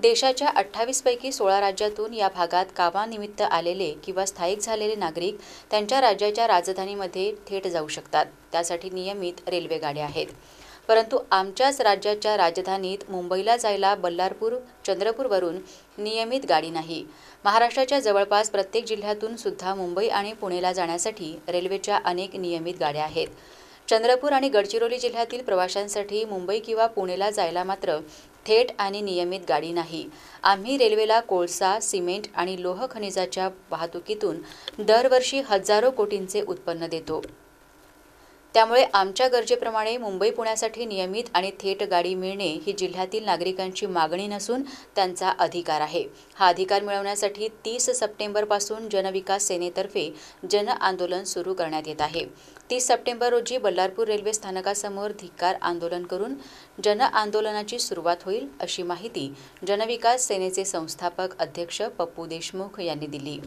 देशाच्या 28 पैकी 16 राज्यातून या भागात कामानिमित्त आलेले किंवा स्थायिक झालेले नागरिक त्यांच्या राज्याच्या राजधानीमध्ये थेट जाऊ शकतात। त्यासाठी नियमित रेल्वे गाड्या आहेत। परंतु आमच्याच राज्याच्या राजधानीत मुंबईला जायला बल्लारपूर, चंद्रपूरवरून नियमित गाडी नाही। महाराष्ट्राच्या जवळपास प्रत्येक जिल्ह्यातून सुद्धा मुंबई आणि पुणेला जाण्यासाठी रेल्वेच्या अनेक नियमित गाड्या आहेत। चंद्रपूर आणि गडचिरोली जिल्ह्यातील प्रवाशांसाठी मुंबई किंवा पुणेला जायला मात्र थेट आणि नियमित गाडी नाही। आम्ही रेल्वेला कोळसा, सिमेंट आणि लोह खनिजाच्या वाहतुकीतून दरवर्षी हजारो कोटींचे उत्पन्न देतो। त्यामुळे आमच्या गरजेप्रमाणे मुंबई पुण्यासाठी नियमित आणि थेट गाडी मिळणे ही जिल्ह्यातील नागरिकांची मागणी नसून त्यांचा अधिकार आहे। हा अधिकार मिळवण्यासाठी 30 सप्टेंबरपासून जनविकास सेनेतर्फे जन आंदोलन सुरू करण्यात येत आहे। 30 सप्टेंबर रोजी बल्लारपूर रेल्वे स्थानकासमोर धिक्कार आंदोलन करून जन आंदोलनाची सुरुवात होईल, अशी माहिती जनविकास सेनेचे संस्थापक अध्यक्ष पप्पू देशमुख यांनी दिली।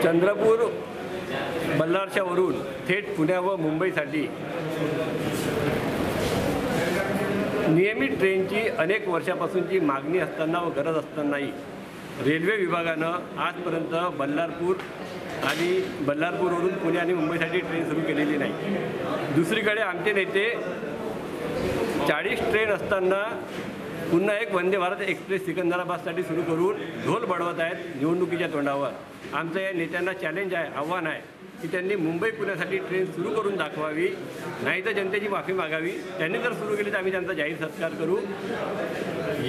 चंद्रपूर बल्लारच्या वरून थेट पुणे व मुंबईसाठी नियमित ट्रेनची अनेक वर्षापासूनची मागणी असताना व गरज असतानाही रेल्वे विभागानं आजपर्यंत बल्लारपूरवरून पुणे आणि मुंबईसाठी ट्रेन सुरू केलेली नाही। दुसरीकडे आमचे नेते 40 ट्रेन असताना पुन्हा एक वंदे भारत एक्सप्रेस सिकंदराबादसाठी सुरू करून ढोल बडवत आहेत निवडणुकीच्या तोंडावर। आमचं या नेत्यांना चॅलेंज आहे, आव्हान आहे की त्यांनी मुंबई पुण्यासाठी ट्रेन सुरू करून दाखवावी, नाही तर जनतेची माफी मागावी। त्यांनी जर सुरू केली तर आम्ही त्यांचा जाहीर सत्कार करू।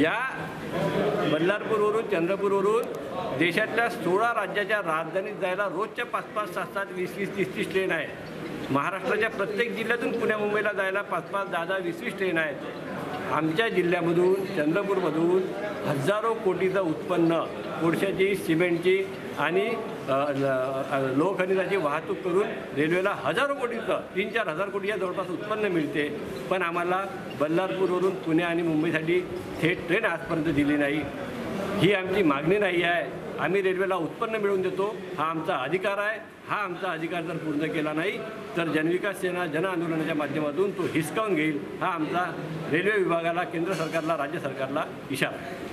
या बल्लारपूरवरून चंद्रपूरवरून देशातल्या 16 राज्याच्या राजधानीत जायला रोजच्या 5-5, 7-7, 20-20, 30-30 ट्रेन आहेत। महाराष्ट्राच्या प्रत्येक जिल्ह्यातून पुण्या मुंबईला जायला 5-5, 10-10, 20-20 ट्रेन आहेत। आमच्या जिल्ह्यामधून चंद्रपूरमधून हजारो कोटीचं उत्पन्न कोळशाची, सिमेंटची आणि लोह खनिजाची वाहतूक करून रेल्वेला हजारो कोटीचं 3-4 हजार कोटीच्या जवळपास उत्पन्न मिळते। पण आम्हाला बल्लारपूरवरून पुणे आणि मुंबईसाठी थेट ट्रेन आजपर्यंत दिली नाही। ही आमची मागणी नाही आहे। आम्ही रेल्वेला उत्पन्न मिळवून देतो, हा आमचा अधिकार आहे। हा आमचा अधिकार जर पूर्ण केला नाही तर जनविकास सेना जन आंदोलनाच्या माध्यमातून तो हिसकावून घेईल, हा आमचा रेल्वे विभागाला, केंद्र सरकारला, राज्य सरकारला इशारा आहे।